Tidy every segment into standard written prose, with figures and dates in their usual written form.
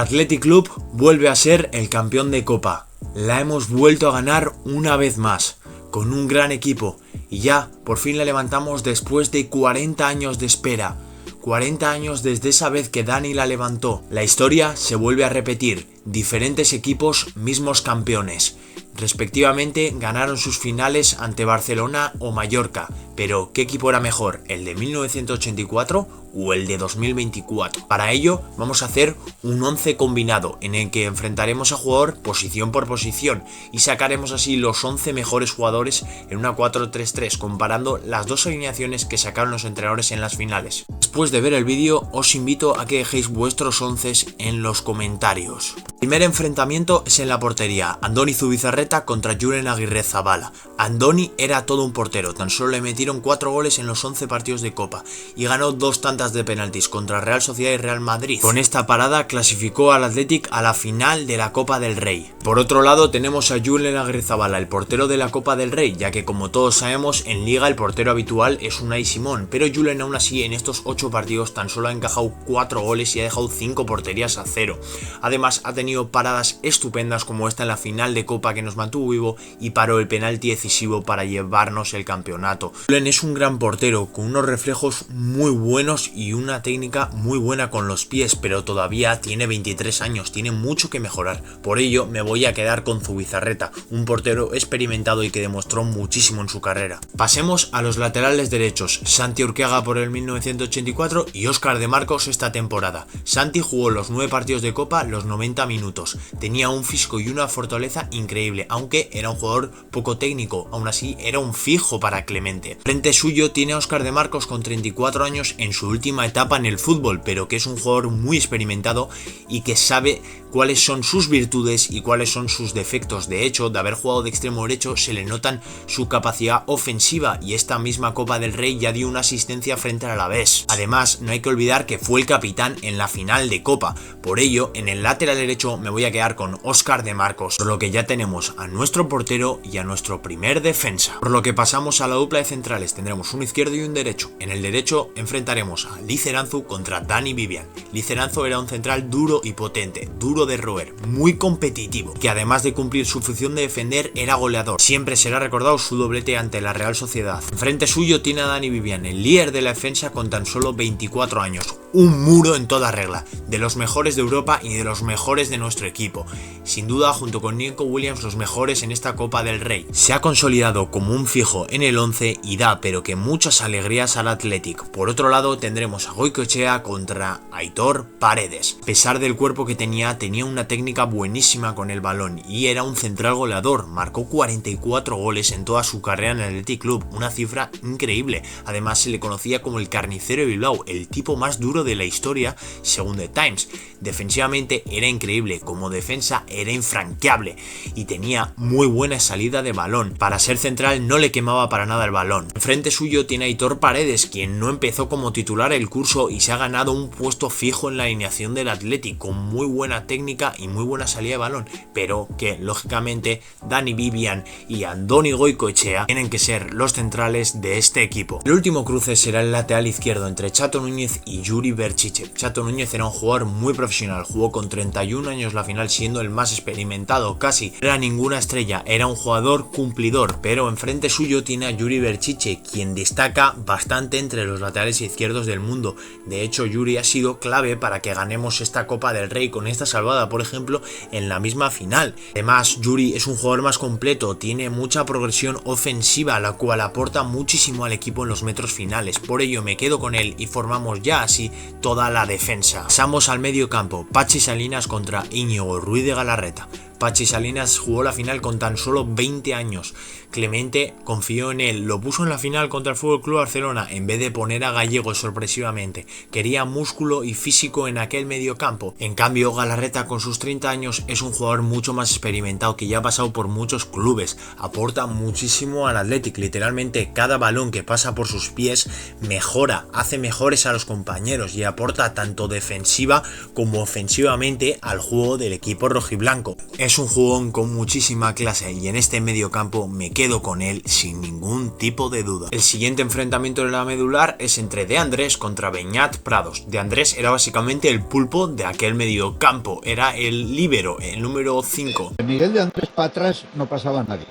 Athletic Club vuelve a ser el campeón de Copa. La hemos vuelto a ganar una vez más, con un gran equipo, y ya por fin la levantamos después de 40 años de espera. 40 años desde esa vez que Dani la levantó. La historia se vuelve a repetir, diferentes equipos, mismos campeones. Respectivamente ganaron sus finales ante Barcelona o Mallorca, pero ¿qué equipo era mejor, el de 1984 o el de 2024? Para ello vamos a hacer un 11 combinado en el que enfrentaremos a jugador posición por posición y sacaremos así los 11 mejores jugadores en una 4-3-3 comparando las dos alineaciones que sacaron los entrenadores en las finales. Después de ver el vídeo os invito a que dejéis vuestros 11 en los comentarios. El primer enfrentamiento es en la portería, Andoni Zubizarreta contra Julen Aguirrezabala. Andoni era todo un portero, tan solo le metieron 4 goles en los 11 partidos de Copa y ganó 2 tantas de penaltis contra Real Sociedad y Real Madrid. Con esta parada clasificó al Athletic a la final de la Copa del Rey. Por otro lado tenemos a Julen Aguirrezabala, el portero de la Copa del Rey, ya que como todos sabemos en Liga el portero habitual es Unai Simón, pero Julen aún así en estos 8 partidos tan solo ha encajado 4 goles y ha dejado 5 porterías a 0. Además ha tenido paradas estupendas como esta en la final de Copa que nos mantuvo vivo y paró el penalti decisivo para llevarnos el campeonato. Julen es un gran portero con unos reflejos muy buenos y una técnica muy buena con los pies, pero todavía tiene 23 años, tiene mucho que mejorar. Por ello me voy a quedar con Zubizarreta, un portero experimentado y que demostró muchísimo en su carrera. Pasemos a los laterales derechos, Santi Urquiaga por el 1984 y Óscar de Marcos esta temporada. Santi jugó los 9 partidos de Copa los 90 minutos, tenía un físico y una fortaleza increíble, aunque era un jugador poco técnico, aún así era un fijo para Clemente. Frente suyo tiene a Óscar de Marcos con 34 años en su última etapa en el fútbol, pero que es un jugador muy experimentado y que sabe cuáles son sus virtudes y cuáles son sus defectos. De hecho, de haber jugado de extremo derecho se le notan su capacidad ofensiva y esta misma Copa del Rey ya dio una asistencia frente al Alavés. Además, no hay que olvidar que fue el capitán en la final de Copa. Por ello, en el lateral derecho me voy a quedar con Óscar de Marcos, por lo que ya tenemos a nuestro portero y a nuestro primer defensa. Por lo que pasamos a la dupla de centrales, tendremos un izquierdo y un derecho. En el derecho enfrentaremos a Liceranzu contra Dani Vivian. Liceranzu era un central duro y potente, duro de roer, muy competitivo, que además de cumplir su función de defender era goleador. Siempre será recordado su doblete ante la Real Sociedad. Enfrente suyo tiene a Dani Vivian, el líder de la defensa con tan solo 24 años. Un muro en toda regla, de los mejores de Europa y de los mejores de nuestro equipo. Sin duda, junto con Nico Williams, los mejores en esta Copa del Rey. Se ha consolidado como un fijo en el 11 y da pero que muchas alegrías al Athletic. Por otro lado tendremos a Goicoechea contra Aitor Paredes. A pesar del cuerpo que tenía una técnica buenísima con el balón y era un central goleador. Marcó 44 goles en toda su carrera en el Athletic Club, una cifra increíble. Además se le conocía como el carnicero de Bilbao, el tipo más duro de la historia según The Times. Defensivamente era increíble, como defensa era infranqueable y tenía muy buena salida de balón. Para ser central no le quemaba para nada el balón. Enfrente suyo tiene a Aitor Paredes, quien no empezó como titular el curso y se ha ganado un puesto fijo en la alineación del Athletic, con muy buena técnica y muy buena salida de balón, pero que lógicamente Dani Vivian y Andoni Goicoechea tienen que ser los centrales de este equipo. El último cruce será el lateral izquierdo entre Chato Núñez y Yuri Berchiche. Chato Núñez era un jugador muy profesional, jugó con 31 años la final siendo el más experimentado, casi no era ninguna estrella, era un jugador cumplidor, pero enfrente suyo tiene a Yuri Berchiche, quien destaca bastante entre los laterales izquierdos del mundo. De hecho, Yuri ha sido clave para que ganemos esta Copa del Rey con esta salvada, por ejemplo, en la misma final. Además, Yuri es un jugador más completo, tiene mucha progresión ofensiva, la cual aporta muchísimo al equipo en los metros finales. Por ello me quedo con él y formamos ya así toda la defensa. Pasamos al medio campo, Pachi Salinas contra Íñigo Ruiz de Galarreta. Pachi Salinas jugó la final con tan solo 20 años. Clemente confió en él, lo puso en la final contra el FC Barcelona en vez de poner a Gallego sorpresivamente. Quería músculo y físico en aquel medio campo. En cambio, Galarreta con sus 30 años es un jugador mucho más experimentado que ya ha pasado por muchos clubes. Aporta muchísimo al Athletic, literalmente cada balón que pasa por sus pies mejora, hace mejores a los compañeros y aporta tanto defensiva como ofensivamente al juego del equipo rojiblanco. Es un jugón con muchísima clase y en este medio campo me quedo con él sin ningún tipo de duda. El siguiente enfrentamiento de la medular es entre De Andrés Andrés contra Beñat Prados. De Andrés era básicamente el pulpo de aquel mediocampo, era el líbero, el número 5. Miguel de Andrés para atrás no pasaba nadie.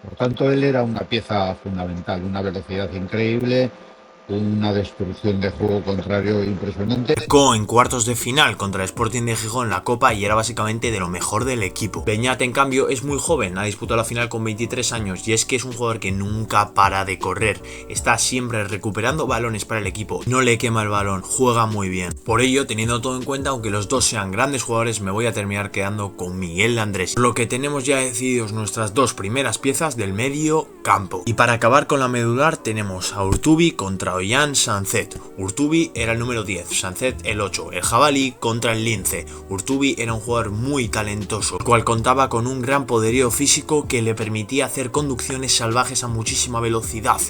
Por tanto, él era una pieza fundamental, una velocidad increíble, una destrucción de juego contrario impresionante. En cuartos de final contra el Sporting de Gijón en la Copa y era básicamente de lo mejor del equipo. Beñat, en cambio, es muy joven, ha disputado la final con 23 años y es que es un jugador que nunca para de correr, está siempre recuperando balones para el equipo, no le quema el balón, juega muy bien. Por ello, teniendo todo en cuenta, aunque los dos sean grandes jugadores, me voy a terminar quedando con Miguel de Andrés. Por lo que tenemos ya decididos nuestras dos primeras piezas del medio campo. Y para acabar con la medular tenemos a Urtubi contra Ollán Sanzet. Urtubi era el número 10, Sanzet el 8, el jabalí contra el lince. Urtubi era un jugador muy talentoso, el cual contaba con un gran poderío físico que le permitía hacer conducciones salvajes a muchísima velocidad.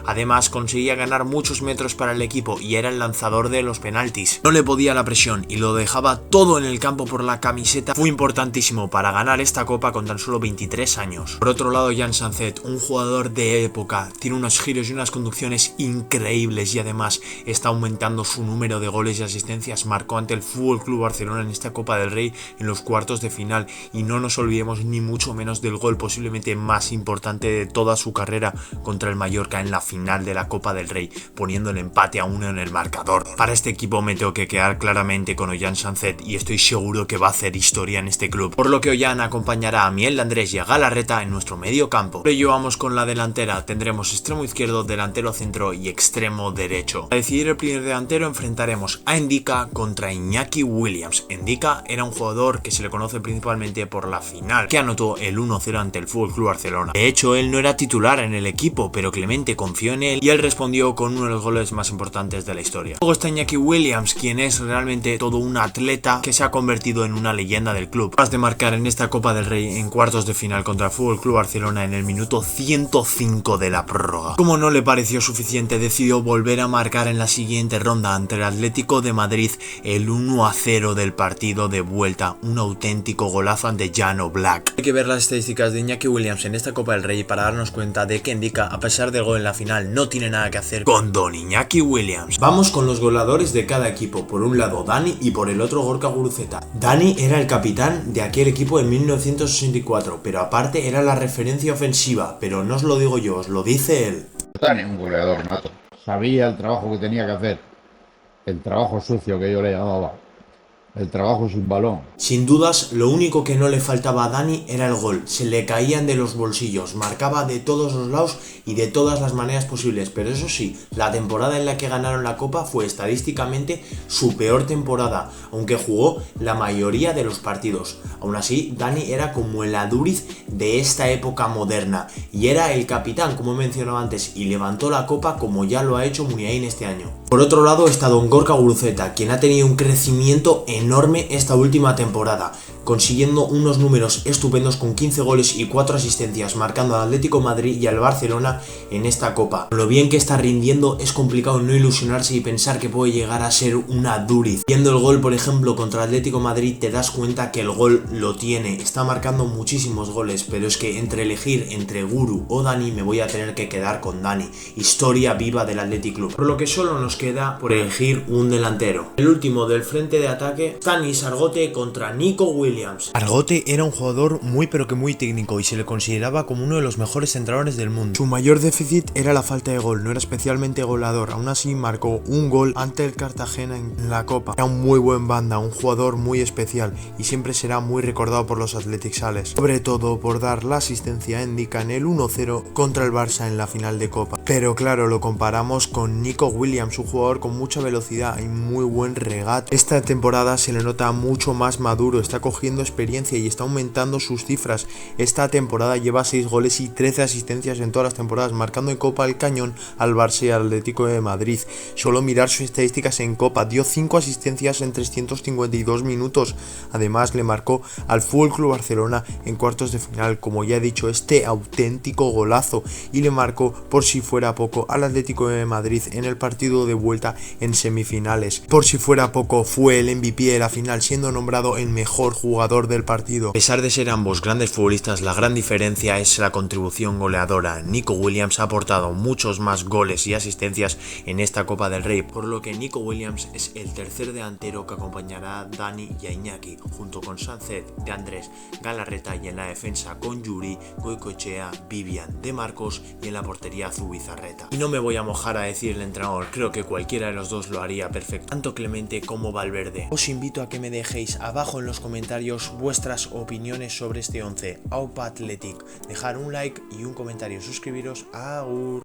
Además conseguía ganar muchos metros para el equipo y era el lanzador de los penaltis. No le podía la presión y lo dejaba todo en el campo por la camiseta. Fue importantísimo para ganar esta copa con tan solo 23 años. Por otro lado, Ollán Sanzet, un jugador de época, tiene unos giros y unas conducciones increíbles y además está aumentando su número de goles y asistencias. Marcó ante el FC Barcelona en esta Copa del Rey en los cuartos de final y no nos olvidemos ni mucho menos del gol posiblemente más importante de toda su carrera contra el Mallorca en la final de la Copa del Rey, poniendo el empate a 1 en el marcador. Para este equipo me tengo que quedar claramente con Ollán Sanzet y estoy seguro que va a hacer historia en este club, por lo que Ollán acompañará a Miguel de Andrés y a Galarreta en nuestro medio campo. Por ello vamos con la delantera, tendremos extremo izquierdo, delantero centro y extremo derecho. Para decidir el primer delantero enfrentaremos a Ndicka contra Iñaki Williams. Ndicka era un jugador que se le conoce principalmente por la final que anotó el 1-0 ante el FC Barcelona. De hecho, él no era titular en el equipo, pero Clemente confió en él y él respondió con uno de los goles más importantes de la historia. Luego está Iñaki Williams, quien es realmente todo un atleta que se ha convertido en una leyenda del club. Tras de marcar en esta Copa del Rey en cuartos de final contra el FC Barcelona en el minuto 105 de la prórroga. Como no le pareció suficiente, decidió volver a marcar en la siguiente ronda ante el Atlético de Madrid el 1-0 del partido de vuelta, un auténtico golazo ante Jan Oblak. Hay que ver las estadísticas de Iñaki Williams en esta Copa del Rey para darnos cuenta de que Ndicka, a pesar del gol en la final, no tiene nada que hacer con don Iñaki Williams. Vamos con los goleadores de cada equipo, por un lado Dani y por el otro Gorka Guruceta. Dani era el capitán de aquel equipo en 1964, pero aparte era la referencia ofensiva, pero no os lo digo yo, os lo dice él. Dani, un goleador nato, sabía el trabajo que tenía que hacer, el trabajo sucio que yo le llamaba, el trabajo sin balón. Sin dudas, lo único que no le faltaba a Dani era el gol. Se le caían de los bolsillos, marcaba de todos los lados y de todas las maneras posibles. Pero eso sí, la temporada en la que ganaron la Copa fue estadísticamente su peor temporada, aunque jugó la mayoría de los partidos. Aún así, Dani era como el Aduriz de esta época moderna y era el capitán, como he mencionado antes, y levantó la Copa como ya lo ha hecho Muniain este año. Por otro lado está don Gorka Guruceta, quien ha tenido un crecimiento enorme esta última temporada, consiguiendo unos números estupendos con 15 goles y 4 asistencias, marcando al Atlético de Madrid y al Barcelona en esta Copa. Lo bien que está rindiendo, es complicado no ilusionarse y pensar que puede llegar a ser una Duriz. Viendo el gol, por ejemplo, contra el Atlético de Madrid, te das cuenta que el gol lo tiene, está marcando muchísimos goles, pero es que entre elegir entre Guru o Dani me voy a tener que quedar con Dani. Historia viva del Athletic Club. Por lo que solo nos queda por elegir un delantero. El último del frente de ataque, Stanis Argote contra Nico Williams. Argote era un jugador muy pero que muy técnico y se le consideraba como uno de los mejores centradores del mundo. Su mayor déficit era la falta de gol, no era especialmente goleador, aún así marcó un gol ante el Cartagena en la Copa. Era un muy buen banda, un jugador muy especial y siempre será muy recordado por los Athletic Sales, sobre todo por dar la asistencia a Ndicka en el 1-0 contra el Barça en la final de Copa. Pero claro, lo comparamos con Nico Williams, un jugador con mucha velocidad y muy buen regate. Esta temporada se le nota mucho más maduro, está cogiendo experiencia y está aumentando sus cifras. Esta temporada lleva 6 goles y 13 asistencias en todas las temporadas, marcando en Copa el cañón al Barça y al Atlético de Madrid. Solo mirar sus estadísticas en Copa, dio 5 asistencias en 352 minutos. Además le marcó al FC Barcelona en cuartos de final, como ya he dicho, este auténtico golazo, y le marcó, por si fuera poco, al Atlético de Madrid en el partido de vuelta en semifinales. Por si fuera poco, fue el MVP de la final, siendo nombrado el mejor jugador jugador del partido. A pesar de ser ambos grandes futbolistas, la gran diferencia es la contribución goleadora. Nico Williams ha aportado muchos más goles y asistencias en esta Copa del Rey, por lo que Nico Williams es el tercer delantero que acompañará a Dani y a Iñaki, junto con Sánchez, De Andrés, Galarreta, y en la defensa con Yuri, Goicoechea, Vivian, De Marcos y en la portería Zubizarreta. Y no me voy a mojar a decir el entrenador, creo que cualquiera de los dos lo haría perfecto, tanto Clemente como Valverde. Os invito a que me dejéis abajo en los comentarios vuestras opiniones sobre este 11 Aupa Athletic, dejar un like y un comentario, suscribiros. Agur.